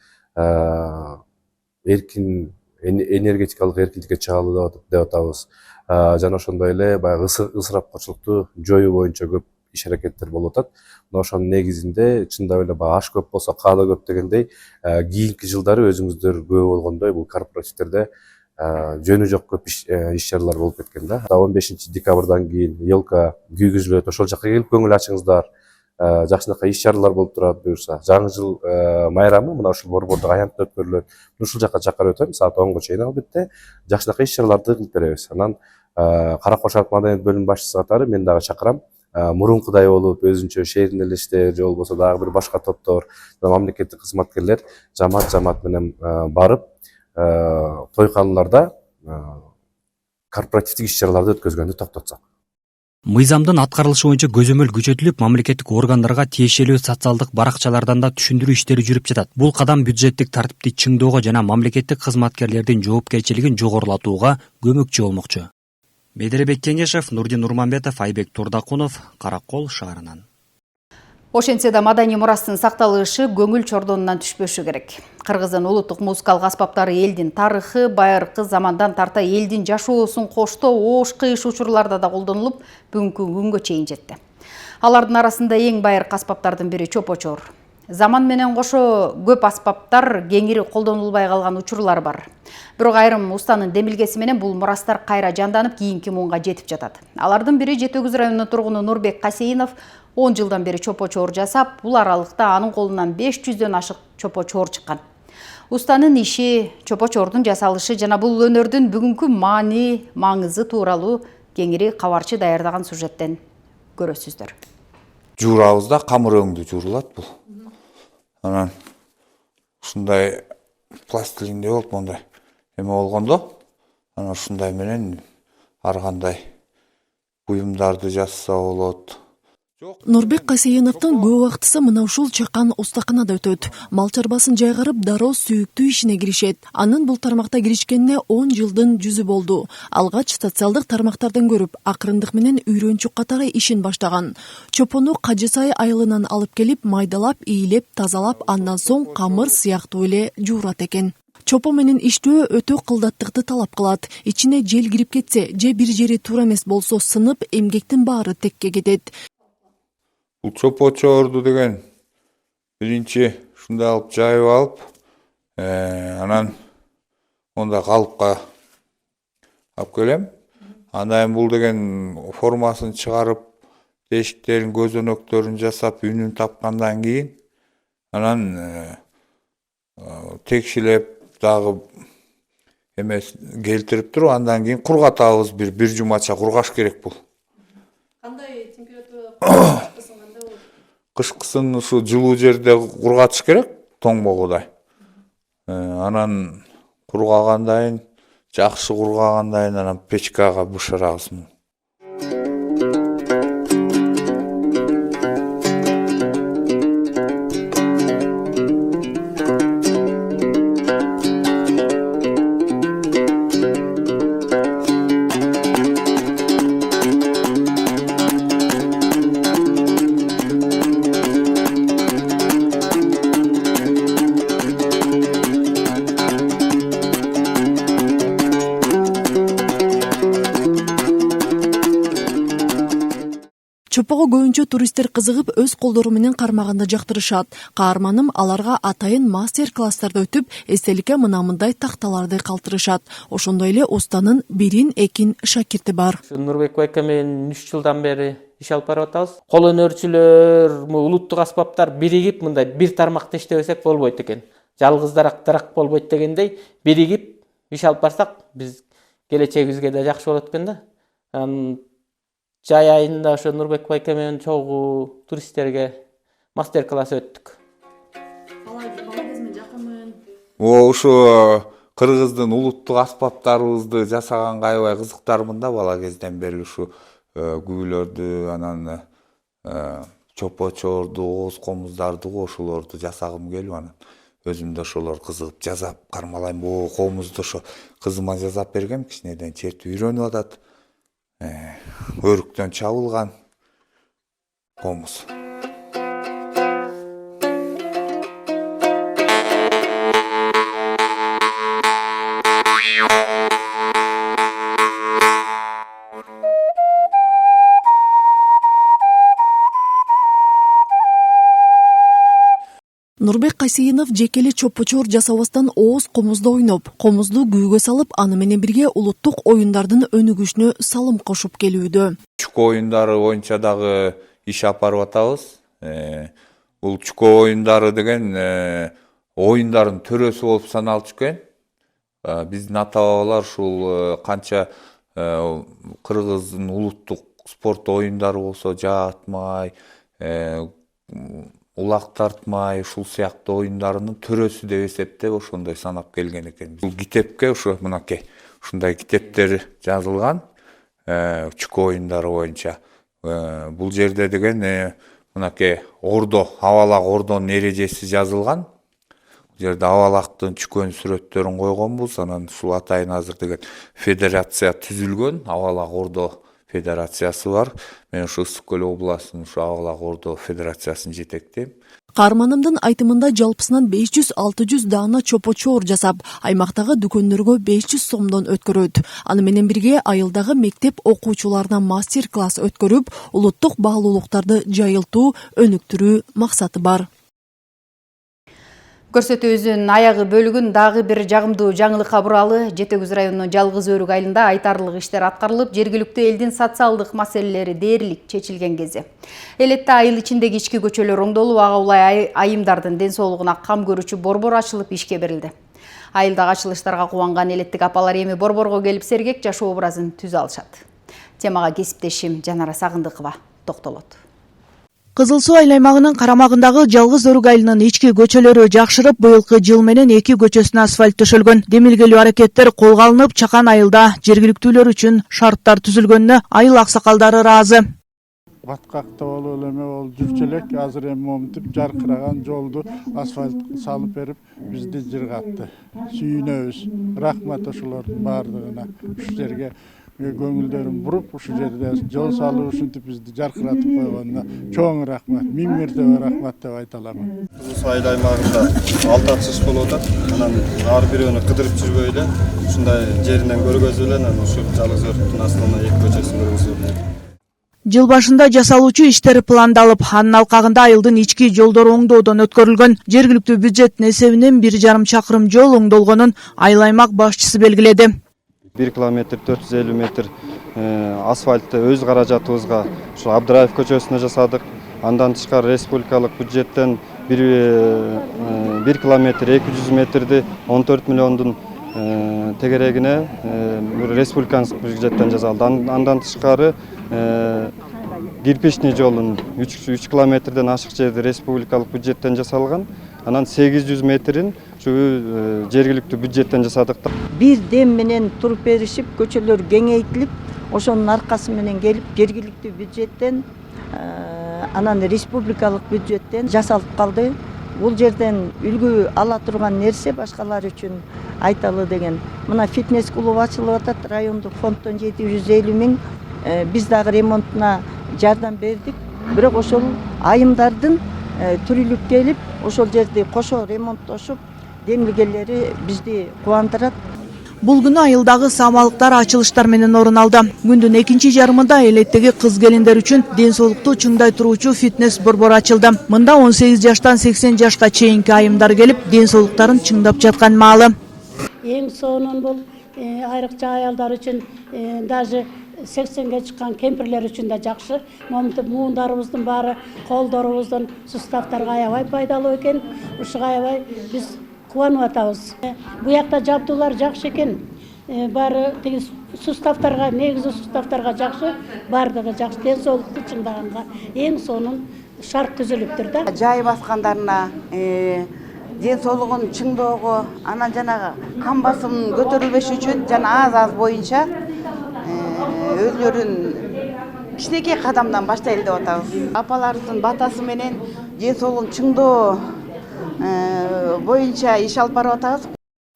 S8: эркин энергетикалык эркиндикке чыгалуу деп атабыз. Жана ошондой эле баягы ысырапкорчулукту жоюу боюнча көп иш аракеттер болуп атат. Мына ошонун негизинде чындап эле баягы аш көп болсо каада көп дегендей, кийинки жылдары өзүңүздөр көрүп болгондой бул корпоративдерде жөнү жок көп иш-чаралар болуп кеткен да. 15 декабрдан кийин елка күйгүзүлөт, ошол жака келип көңүл ачыңыздар. Жакшынакай иш-чаралар болуп турат буюрса. Жаңы жыл майрамы мына ушул борбордук аянтта өткөрүлөт. Ушул жака чакырып өтөм, саат 10го чейин албетте. Жакшынакай иш-чараларды кылып беребиз. Анан Кара Кошанов маданият бөлүм башчысы катары мен дагы чакырам. Мурункудай болуп, өзүнчө шээрин элештер же болбосо дагы бир башка топтор, мамлекеттик кызматкерлер жамаат менен барып, тойканаларда корпоративдик иш-чараларды өткөзгөндү токтотсак.
S5: Мыйзамдын аткарылышы боюнча көзөмөл күчөтүлүп, мамлекеттик органдарга тиешелүү социалдык баракчалардан да түшүндүрүү иштери жүрүп жатат. Бул кадам бюджеттик тартипти чыңдоого жана мамлекеттик кызматкерлердин жоопкерчилигин жогорулатууга көмөкчү болмокчу. Медербек Кеңешев, Нурдин Нурманбетов, Айбек Турдакунов, Каракол шаарынан.
S1: Ошентсе да маданий мурастын сакталышы көңүл чордонунан түшпөшү керек. Кыргыздын улуттук музыкалык аспаптары элдин тарыхы, байыркы замандан тарта элдин жашоосун коштоо оош кыйыш учурларда да колдонулуп, бүгүнкү күнгө чейин жетти. Алардын арасында эң байыркы аспаптардын бири чопочор. Заман менен кошо көп аспаптар кеңири колдонулбай калган учурлар бар. Бирок айрым устанын демилгеси менен бул мурастар кайра жанданып, кийинки муунга жетип жатат. Алардын бири Жети Өгүз районунун тургуну Нурбек Касейинов 10 жылдан бери чопочор жасап, бул аралыкта анын колунан 500дөн ашык чопочор чыккан. Устанын иши, чопочордун жасалышы жана бул өнөрдүн бүгүнкү маани, маңызы тууралуу кеңири кабарчы даярдаган сюжеттен көрөсүздөр.
S10: Жуурабызда камыр өңдү жуурулат бул. Анан ушундай пластилинде болуп мондай эме болгондо, анан ушундай менен ар кандай буюмдарды жасса болот.
S2: Нурбек Касейновдун көп убактысы мына ушул чакан устаканада өтөт. Мал чарбасын жайгарып, дароо сүйүктүү ишине киришет. Анын бул тармакта киришкенине 10 жылдын жүзү болду. Алгач социалдык тармактардан көрүп, акырындык менен үйрөнчүк катары ишин баштаган. Чопону Кажысай айылынан алып келип, майдалап, ийилеп, тазалап, андан соң камыр сыяктуу эле жуурат экен. Чопо менен иштөө өтө кылдаттыкты талап кылат. Ичине жел кирип кетсе, же бир жери туура эмес болсо сынып, эмгектин баары текке кетет.
S10: Бул чопочорду деген биринчи ушундай алып жайып алып, анан онда калыпка алып келем. Андан бул деген формасын чыгарып, тешиктерин, көзөнөктөрүн жасап, үнүн тапкандан кийин анан текшилеп дагы эмес келтирип туруп, андан кийин кургатабыз, бир жумача кургаш керек бул.
S24: Кандай температура
S10: Кышкысын ушу жылуу жерде кургатыш керек, тоңмогудай. Анан кургагандан кийин, жакшы кургагандан кийин анан печкага бышырабыз.
S2: Чопого көбүнчө туристтер кызыгып, өз колдору менен кармаганда жактырышат. Каарманым аларга атайын мастер-класстарды өтүп, эстеликке мындай такталарды калтырышат. Ошондой эле устанын бирин экин шакирти бар.
S27: Нурбек байка менен 3 жылдан бери иш алып барып атабыз. Кол өнөрчүлөр, улуттук аспаптар биригип мындай бир тармакта иштебесек болбойт экен. Жалгыздарак болбойт дегендей, биригип иш алып барсак, биз келечегибизге да жакшы болот экен да. Жай айында ошо Нурбек байка менен чогуу туристтерге мастер-класс өттүк.
S24: Бала кезимен жакынмын.
S10: Ушу кыргыздын улуттук аспаптарыбызды жасаганга аябай кызыктармын да, бала кезден бери ушу күбөлөрдү, анан чопочорду, ооз комуздарды, ошолорду жасагым келип, анан өзүм да ошолор кызыгып жасап кармалайм. Бул комузду ошо кызыма жасап бергем, кичинеден чертип үйрөнүп атат. Өрүктөн чабылган комуз.
S2: Нурбек Касейнов жекеле чопочор жасабастан ооз комузду ойноп, комузду күүгө салып, аны менен бирге улуттук оюндардын өнүгүшүнө салым кошуп келүүдө.
S10: Чуко оюндары боюнча дагы иш алып барып атабыз. Бул чуко оюндары деген оюндардын төрөсү болуп саналчу экен. Биздин ата-бабалар ушул канча кыргыздын улуттук спорт оюндары болсо, жаа атмай, улак тартмай, ушул сыяктуу оюндарынын төрөсү деп эсептеп ошондой санап келген экен. Бул китепке ушу мынакей ушундай китептер жазылган, чуко оюндары боюнча. Бул жерде деген мынакей ордо, абалак ордонун эрежеси жазылган. Бул жерде абалактын чүкөнүн сүрөттөрүн койгонбуз. Анан ушул атайын азыр деген федерация түзүлгөн, абалак ордо федерациясы бар. Мен ушу Ысык көл областынын ушу абалак ордо федерациясын жетектейм.
S2: Каарманымдын айтымында жалпысынан 500-600 даана чопочор жасап, аймактагы дүкөндөргө 500 сомдон өткөрөт. Аны менен бирге айылдагы мектеп окуучуларына мастер-класс өткөрүп, улуттук баалуулуктарды жайылтуу, өнүктүрүү максаты бар.
S1: Көрсөтүүбүздүн аягы бөлүгүн дагы бир жагымдуу жаңылыкка буралы. Жети Көз районунун Жалгыз Өрүк айылында айтарлык иштер аткарылып, жергиликтүү элдин социалдык маселелери дээрлик чечилген кези. Элетте айыл ичиндеги ички көчөлөр оңдолуп, ага улай айымдардын ден соолугуна кам көрүүчү борбор ачылып ишке берилди. Айылдагы ачылыштарга кубанган элеттик апалар эми борборго келип сергек жашоо образын түзө алышат. Темага кесиптешим Жанара Сагындыкова токтолот.
S18: Кызыл Суу айыл аймагынын карамагындагы Жалгыз Өрүк айылынын ички көчөлөрү жакшырып, быйылкы жыл менен 2 көчөсүнө асфальт төшөлгөн. Демилгелүү аракеттер колго алынып, чакан айылда жергиликтүүлөр үчүн шарттар түзүлгөнүнө айыл аксакалдары ыраазы.
S11: баткакта болуп эле эме болуп жүрчү элек. Азыр эми моминтип жаркыраган жолду асфальт салып берип бизди жыргатты. Сүйүнөбүз. Рахмат ошолордун баардыгына. Ушул жерге көңүлдөрүн буруп, ушул жерде жол салып ушинтип бизди жаркыратып койгонуна чоң рахмат. 1000 мертебе рахмат деп айта аламын.
S12: Бул айыл аймагында 6 ачыш болуп атат. Анан ар бирөөнү кыдырып жүрбөй эле ушундай жеринен көргөзүп эле анан ушул жалгыз өрттүн основной 2 көчөсүн көргөзүп эле.
S18: Жыл башында жасалуучу иштер пландалып, анын алкагында айылдын ички жолдору оңдоодон өткөрүлгөн. Жергиликтүү бюджеттин эсебинен 1,5 чакырым жол оңдолгонун айыл аймак башчысы белгиледи.
S12: 1 километр 450 метр асфальтты өз каражатыбызга ушул Абдыраев көчөсүнө жасадык. Андан тышкары республикалык бюджеттен 1 километр 200 метрди 14 миллиондун тегерегине республикалык бюджеттен жасалды. Андан тышкары кирпичный жолун 3 километрден ашык жерди республикалык бюджеттен жасалган. Анан 800 метрин жергиликтүү бюджеттен жасадык.
S13: Бир дем менен туруп беришип, көчөлөр кеңейтилип, ошонун аркасы менен келип жергиликтүү бюджеттен анан республикалык бюджеттен жасалып калды. Бул жерден үлгү ала турган нерсе башкалар үчүн айталы деген. Мына фитнес клуб ачылып атат, райондук фонддон 750 миң. Биз дагы ремонтуна жардам бердик. Бирок ошол айымдардын түрүлүп келип, ошол жерди кошо ремонттошуп, демилгелери бизди кубандырат.
S18: Бул күнү айылдагы самалыктар ачылыштар менен орун алды. Күндүн экинчи жарымында элеттеги кыз келиндер үчүн ден соолукту чыңдай туруучу фитнес борбору ачылды. Мында 18 жаштан 80 жашка чейинки айымдар келип, ден соолуктарын чыңдап жаткан маалы.
S14: Эң сонун бул айрыкча аялдар үчүн даже 80ге чыккан кемпирлер үчүн да жакшы. Моминтип муундарыбыздын баары колдорубуздун суставтарга аябай пайдалуу экен. Ушуга аябай биз кубанып атабыз. Бу жакта жабдуулар жакшы экен. Баары тиги суставтарга, негизи суставтарга жакшы, баардыгы жакшы. Ден соолукту чыңдаганга эң сонун шарт түзүлүптүр да.
S15: Жай баскандарына ден соолугун чыңдоого, анан жанагы кан басымын көтөрүлбеш үчүн жана аз боюнча өзлөрүн кичинекей кадамдан баштайлы деп атабыз. Апаларыбыздын батасы менен ден соолугун чыңдоо боюнча иш алып барып атабыз.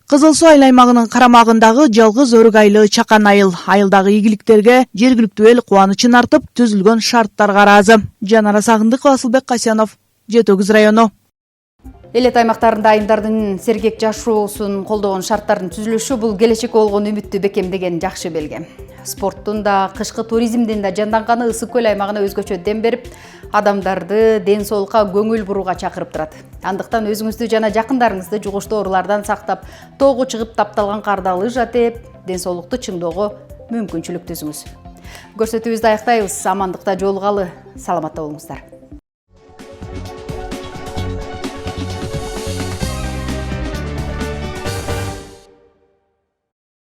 S18: Кызыл Суу айыл аймагынын карамагындагы жалгыз өрүк айылы Чакан айыл. Айылдагы ийгиликтерге жергиликтүү эл кубанычын артып, түзүлгөн шарттарга ыраазы. Жанара Сагындыкова, Асылбек Касянов, Жетөгүз району.
S1: Элет аймактарында айымдардын сергек жашоосун колдогон шарттардын түзүлүшү бул келечекке болгон үмүттү бекемдеген жакшы белге. Спорттун да, кышкы туризмдин да жанданганы Ысык көл аймагына өзгөчө дем берип, адамдарды ден соолукка көңүл бурууга чакырып турат. Андыктан өзүңүздү жана жакындарыңызды жугуштуу оорулардан сактап, тоого чыгып тапталган карда лыжа тээп, ден соолукту чыңдоого мүмкүнчүлүк түзүңүз. Көрсөтүүбүздү аяктайбыз. Амандыкта жолугалы, саламатта болуңуздар.